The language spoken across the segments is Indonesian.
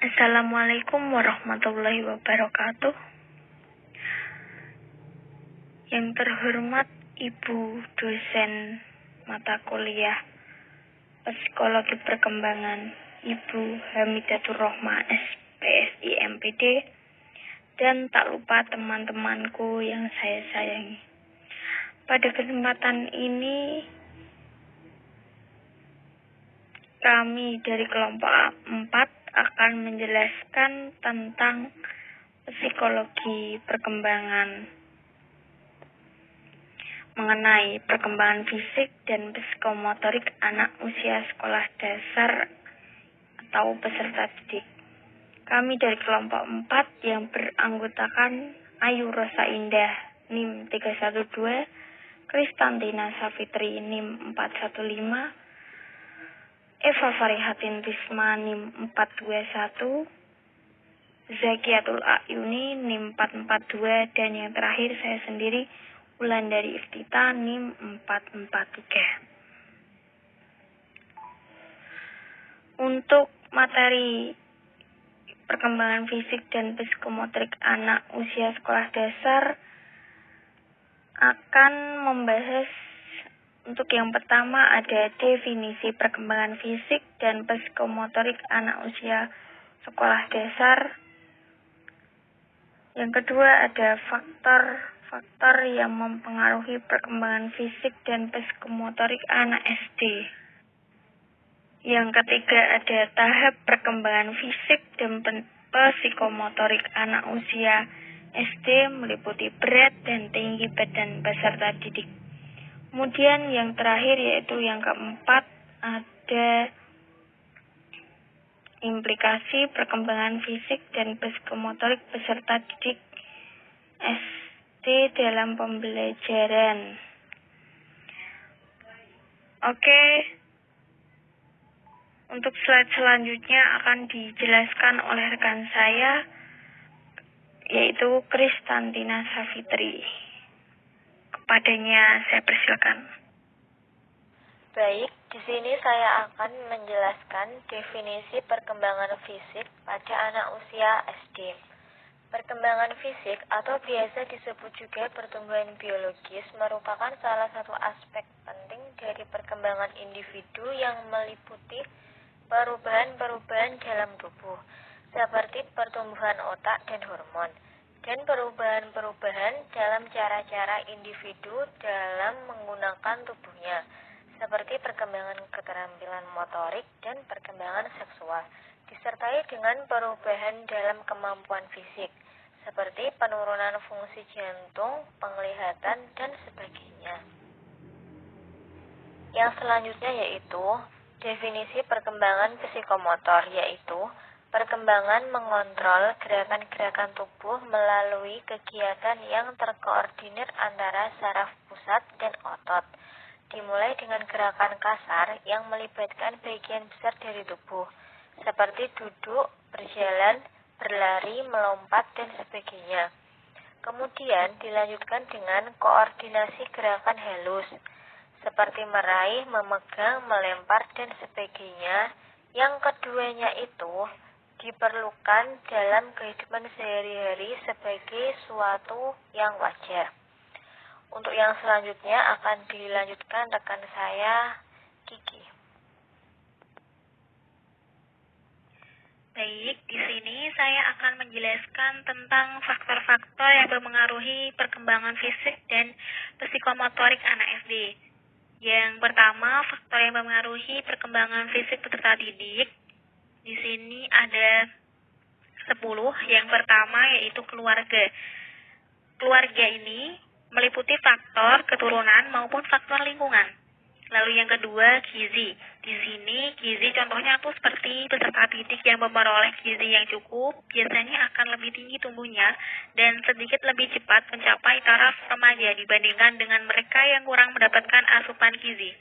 Assalamualaikum warahmatullahi wabarakatuh. Yang terhormat Ibu dosen mata kuliah Psikologi Perkembangan, Ibu Hamidatur Rohmah SPSI MPD, dan tak lupa teman-temanku yang saya sayangi. Pada kesempatan ini, kami dari kelompok 4 akan menjelaskan tentang psikologi perkembangan, mengenai perkembangan fisik dan psikomotorik anak usia sekolah dasar atau peserta didik. Kami dari kelompok 4 yang beranggotakan Ayu Rosa Indah NIM 312, Kristantina Safitri NIM 415, Eva Farihatin Risma NIM 421, Zakiatul Ayuni NIM 442, dan yang terakhir saya sendiri, Wulandari Iftita NIM 443. Untuk materi perkembangan fisik dan psikomotorik anak usia sekolah dasar akan membahas, untuk yang pertama ada definisi perkembangan fisik dan psikomotorik anak usia sekolah dasar. Yang kedua ada faktor yang mempengaruhi perkembangan fisik dan psikomotorik anak SD. Yang ketiga ada tahap perkembangan fisik dan psikomotorik anak usia SD meliputi berat dan tinggi badan peserta didik. Kemudian yang terakhir yaitu yang keempat ada implikasi perkembangan fisik dan psikomotorik peserta didik SD dalam pembelajaran. Oke, untuk slide selanjutnya akan dijelaskan oleh rekan saya, yaitu Kristantina Safitri. Kepadanya saya persilakan. Baik, di sini saya akan menjelaskan definisi perkembangan fisik pada anak usia SD. Perkembangan fisik atau biasa disebut juga pertumbuhan biologis merupakan salah satu aspek penting dari perkembangan individu yang meliputi perubahan-perubahan dalam tubuh, seperti pertumbuhan otak dan hormon, dan perubahan-perubahan dalam cara-cara individu dalam menggunakan tubuhnya, seperti perkembangan keterampilan motorik dan perkembangan seksual, disertai dengan perubahan dalam kemampuan fisik, seperti penurunan fungsi jantung, penglihatan, dan sebagainya. Yang selanjutnya yaitu definisi perkembangan psikomotor, yaitu perkembangan mengontrol gerakan-gerakan tubuh melalui kegiatan yang terkoordinir antara saraf pusat dan otot, dimulai dengan gerakan kasar yang melibatkan bagian besar dari tubuh, seperti duduk, berjalan, berlari, melompat, dan sebagainya. Kemudian dilanjutkan dengan koordinasi gerakan halus, seperti meraih, memegang, melempar, dan sebagainya. Yang keduanya itu diperlukan dalam kehidupan sehari-hari sebagai suatu yang wajar. Untuk yang selanjutnya akan dilanjutkan rekan saya, Kiki. Baik, di sini saya akan menjelaskan tentang faktor-faktor yang mempengaruhi perkembangan fisik dan psikomotorik anak SD. Yang pertama, faktor yang mempengaruhi perkembangan fisik peserta didik. Di sini ada 10. Yang pertama yaitu keluarga. Keluarga ini meliputi faktor keturunan maupun faktor lingkungan. Lalu yang kedua, gizi. Di sini gizi contohnya tuh seperti peserta didik yang memperoleh gizi yang cukup biasanya akan lebih tinggi tumbuhnya dan sedikit lebih cepat mencapai taraf remaja dibandingkan dengan mereka yang kurang mendapatkan asupan gizi.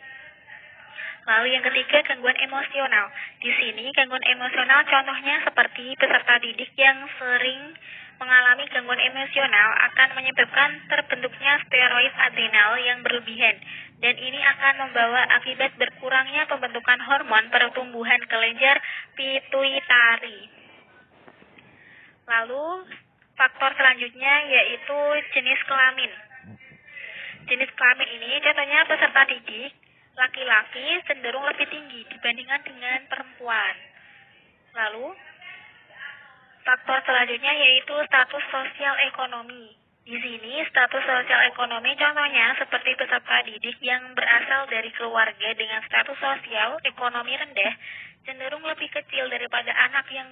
Lalu yang ketiga, gangguan emosional. Di sini gangguan emosional contohnya seperti peserta didik yang sering mengalami gangguan emosional akan menyebabkan terbentuknya steroid adrenal yang berlebihan, dan ini akan membawa akibat berkurangnya pembentukan hormon pertumbuhan kelenjar pituitari. Lalu, faktor selanjutnya yaitu jenis kelamin. Jenis kelamin ini contohnya peserta didik laki-laki cenderung lebih tinggi dibandingkan dengan perempuan. Lalu, faktor selanjutnya yaitu status sosial ekonomi. Di sini, status sosial ekonomi contohnya seperti peserta didik yang berasal dari keluarga dengan status sosial ekonomi rendah cenderung lebih kecil daripada anak yang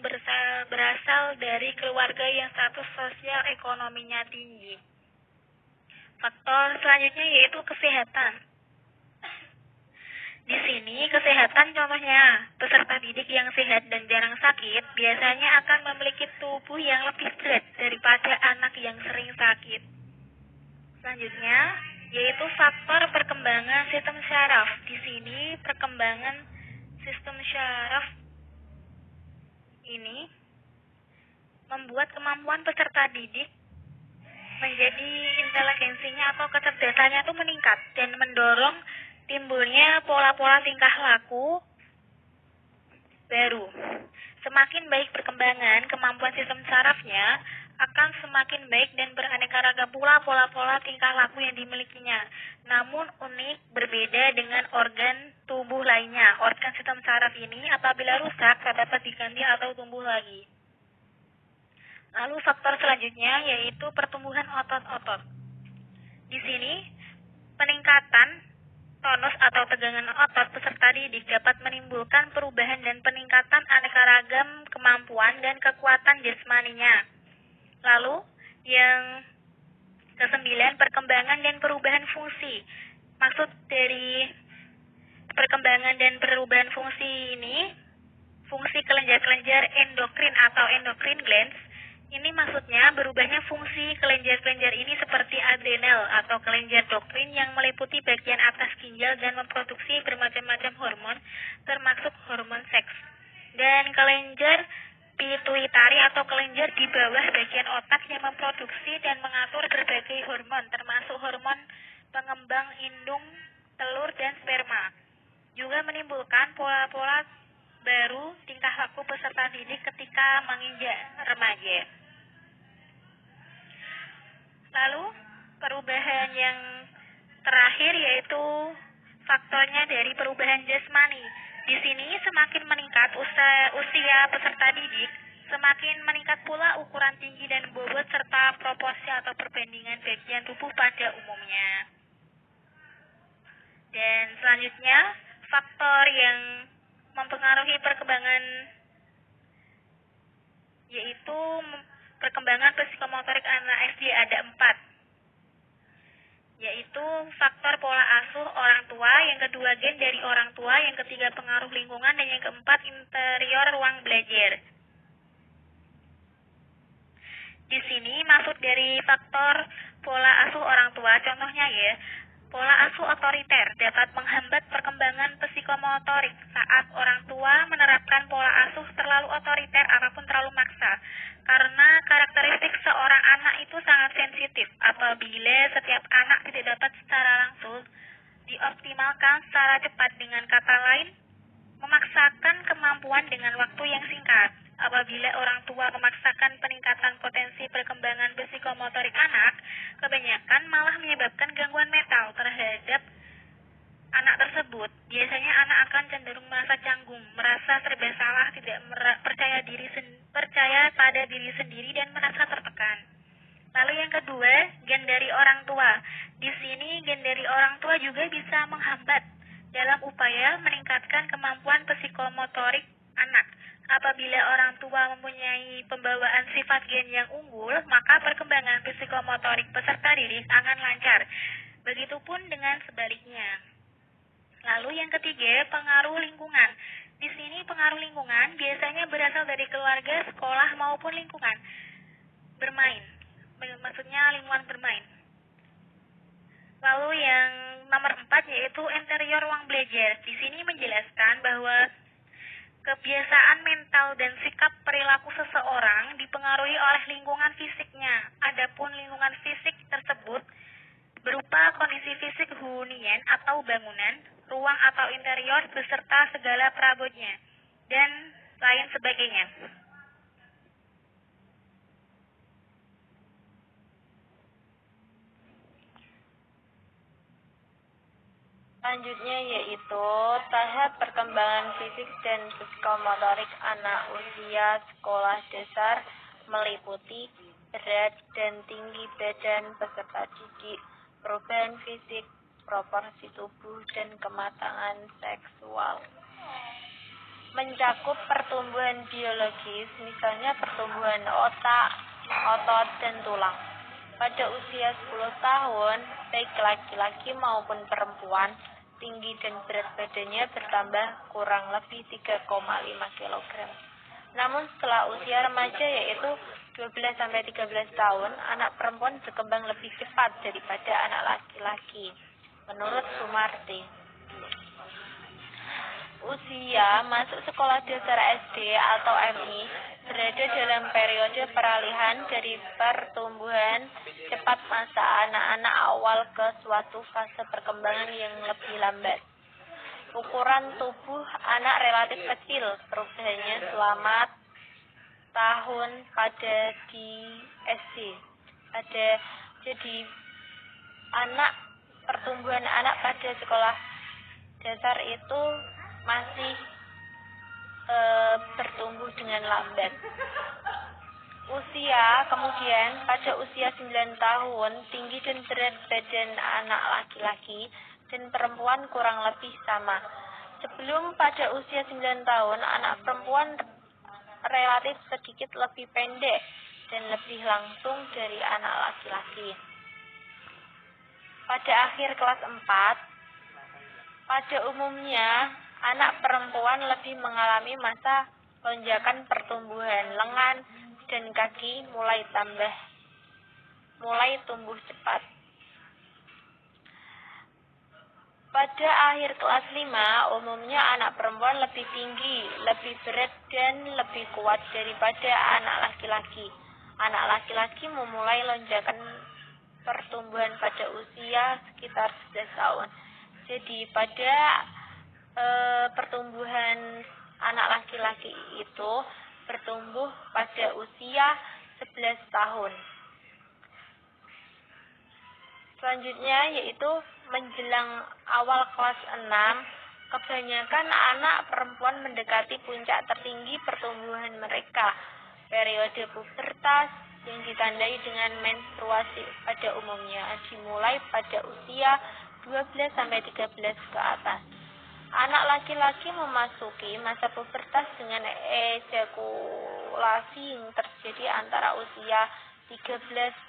berasal dari keluarga yang status sosial ekonominya tinggi. Faktor selanjutnya yaitu kesehatan. Di sini, kesehatan contohnya, peserta didik yang sehat dan jarang sakit biasanya akan memiliki tubuh yang lebih sehat daripada anak yang sering sakit. Selanjutnya, yaitu faktor perkembangan sistem syaraf. Di sini, perkembangan sistem syaraf ini membuat kemampuan peserta didik menjadi inteligensinya atau kecerdasannya itu meningkat dan mendorong timbulnya pola-pola tingkah laku baru. Semakin baik perkembangan kemampuan sistem sarafnya, akan semakin baik dan beraneka ragam pula pola-pola tingkah laku yang dimilikinya. Namun unik berbeda dengan organ tubuh lainnya. Organ sistem saraf ini apabila rusak dapat diganti atau tumbuh lagi. Lalu faktor selanjutnya yaitu pertumbuhan otot-otot. Di sini peningkatan tonus atau tegangan otot peserta didik dapat menimbulkan perubahan dan peningkatan aneka ragam kemampuan dan kekuatan jasmaninya. Lalu, yang ke-9, perkembangan dan perubahan fungsi. Maksud dari perkembangan dan perubahan fungsi ini, fungsi kelenjar-kelenjar endokrin atau endocrine glands, ini maksudnya berubahnya fungsi kelenjar-kelenjar ini seperti adrenal atau kelenjar doktrin yang meliputi bagian atas ginjal dan memproduksi bermacam-macam hormon, termasuk hormon seks. Dan kelenjar pituitari atau kelenjar di bawah bagian otak yang memproduksi dan mengatur berbagai hormon, termasuk hormon pengembang indung, telur, dan sperma. Juga menimbulkan pola-pola baru tingkah laku peserta didik ketika menginjak remaja. Lalu, perubahan yang terakhir yaitu faktornya dari perubahan jasmani. Di sini semakin meningkat usia peserta didik, semakin meningkat pula ukuran tinggi dan bobot serta proporsi atau perbandingan bagian tubuh pada umumnya. Dan selanjutnya, faktor yang mempengaruhi perkembangan yaitu perkembangan psikomotorik anak SD ada 4, yaitu faktor pola asuh orang tua, yang kedua gen dari orang tua, yang ketiga pengaruh lingkungan, dan yang keempat interior ruang belajar. Di sini maksud dari faktor pola asuh orang tua, contohnya ya, pola asuh otoriter dapat menghambat perkembangan psikomotorik saat orang tua menerapkan pola asuh terlalu otoriter ataupun terlalu maksa. Karena karakteristik seorang anak itu sangat sensitif apabila setiap anak tidak dapat secara langsung dioptimalkan secara cepat, dengan kata lain, memaksakan kemampuan dengan waktu yang singkat. Apabila orang tua memaksakan peningkatan potensi perkembangan psikomotorik anak, kebanyakan malah menyebabkan gangguan mental terhadap anak tersebut. Biasanya anak akan cenderung merasa canggung, merasa serba salah, tidak percaya pada diri sendiri, dan merasa tertekan. Lalu yang kedua, gen dari orang tua. Di sini gen dari orang tua juga bisa menghambat dalam upaya meningkatkan kemampuan psikomotorik anak. Apabila orang tua mempunyai pembawaan sifat gen yang unggul, maka perkembangan psikomotorik peserta didik akan lancar. Begitupun dengan sebaliknya. Lalu yang ketiga, pengaruh lingkungan. Di sini pengaruh lingkungan biasanya berasal dari keluarga, sekolah, maupun lingkungan bermain. Maksudnya lingkungan bermain. Lalu yang nomor 4 yaitu interior ruang belajar. Di sini menjelaskan bahwa kebiasaan mental dan sikap perilaku seseorang dipengaruhi oleh lingkungan fisiknya. Adapun lingkungan fisik tersebut berupa kondisi fisik hunian atau bangunan, ruang atau interior beserta segala perabotnya, dan lain sebagainya. Selanjutnya yaitu tahap perkembangan fisik dan psikomotorik anak usia sekolah dasar meliputi berat dan tinggi badan peserta didik, perubahan fisik, proporsi tubuh, dan kematangan seksual. Mencakup pertumbuhan biologis, misalnya pertumbuhan otak, otot, dan tulang. Pada usia 10 tahun, baik laki-laki maupun perempuan, tinggi dan berat badannya bertambah kurang lebih 3,5 kg. Namun setelah usia remaja yaitu 12-13 tahun, anak perempuan berkembang lebih cepat daripada anak laki-laki, menurut Sumarti. Usia masuk sekolah dasar SD atau MI berada dalam periode peralihan dari pertumbuhan cepat masa anak-anak awal ke suatu fase perkembangan yang lebih lambat. Ukuran tubuh anak relatif kecil, perubahannya selama tahun pada di SD. Jadi pertumbuhan anak pada sekolah dasar itu masih bertumbuh dengan lambat. Kemudian pada usia 9 tahun, tinggi dan berat badan anak laki-laki dan perempuan kurang lebih sama. Sebelum pada usia 9 tahun, anak perempuan relatif sedikit lebih pendek dan lebih langsung dari anak laki-laki. Pada akhir kelas 4, pada umumnya, anak perempuan lebih mengalami masa lonjakan pertumbuhan lengan dan kaki mulai tumbuh cepat. Pada akhir kelas 5, umumnya anak perempuan lebih tinggi, lebih berat, dan lebih kuat daripada anak laki-laki. Anak laki-laki memulai lonjakan pertumbuhan pada usia sekitar 11 tahun. Jadi pada pertumbuhan anak laki-laki itu bertumbuh pada usia 11 tahun. Selanjutnya yaitu menjelang awal kelas 6, kebanyakan anak perempuan mendekati puncak tertinggi pertumbuhan mereka. Periode pubertas yang ditandai dengan menstruasi pada umumnya dimulai pada usia 12-13 ke atas. Anak laki-laki memasuki masa pubertas dengan ejakulasi yang terjadi antara usia 13-16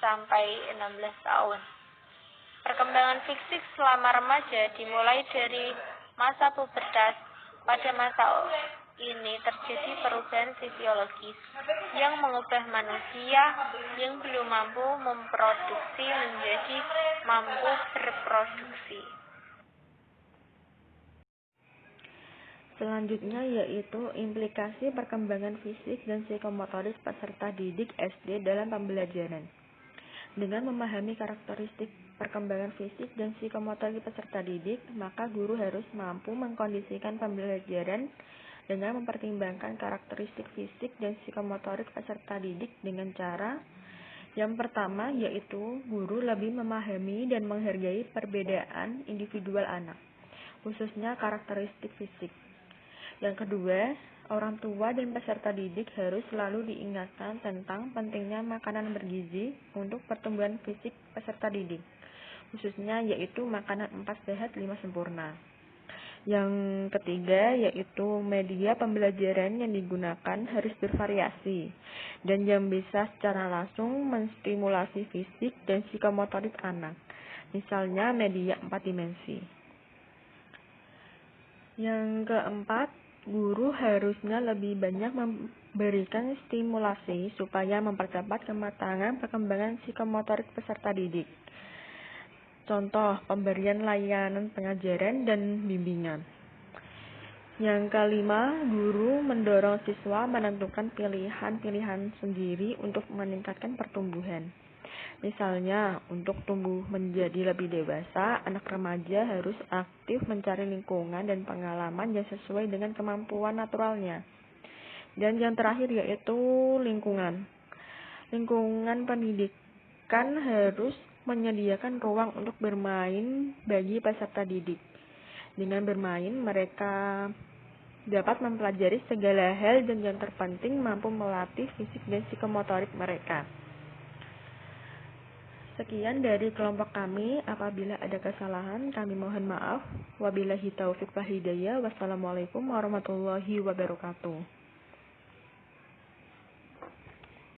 tahun. Perkembangan fisik selama remaja dimulai dari masa pubertas. Pada masa ini terjadi perubahan fisiologis yang mengubah manusia yang belum mampu memproduksi menjadi mampu berproduksi. Selanjutnya yaitu implikasi perkembangan fisik dan psikomotoris peserta didik SD dalam pembelajaran. Dengan memahami karakteristik perkembangan fisik dan psikomotorik peserta didik, maka guru harus mampu mengkondisikan pembelajaran dengan mempertimbangkan karakteristik fisik dan psikomotorik peserta didik dengan cara yang pertama yaitu guru lebih memahami dan menghargai perbedaan individual anak, khususnya karakteristik fisik. Yang kedua, orang tua dan peserta didik harus selalu diingatkan tentang pentingnya makanan bergizi untuk pertumbuhan fisik peserta didik, khususnya yaitu makanan 4 sehat 5 sempurna. Yang ketiga yaitu media pembelajaran yang digunakan harus bervariasi dan yang bisa secara langsung menstimulasi fisik dan psikomotorik anak, misalnya media 4 dimensi. Yang keempat, guru harusnya lebih banyak memberikan stimulasi supaya mempercepat kematangan perkembangan psikomotorik peserta didik. Contoh, pemberian layanan pengajaran dan bimbingan. Yang kelima, guru mendorong siswa menentukan pilihan-pilihan sendiri untuk meningkatkan pertumbuhan. Misalnya, untuk tumbuh menjadi lebih dewasa, anak remaja harus aktif mencari lingkungan dan pengalaman yang sesuai dengan kemampuan naturalnya. Dan yang terakhir yaitu lingkungan. Lingkungan pendidikan harus menyediakan ruang untuk bermain bagi peserta didik. Dengan bermain, mereka dapat mempelajari segala hal dan yang terpenting mampu melatih fisik dan psikomotorik mereka. Sekian dari kelompok kami. Apabila ada kesalahan, kami mohon maaf. Wabillahi taufiq wal hidayah. Wassalamualaikum warahmatullahi wabarakatuh.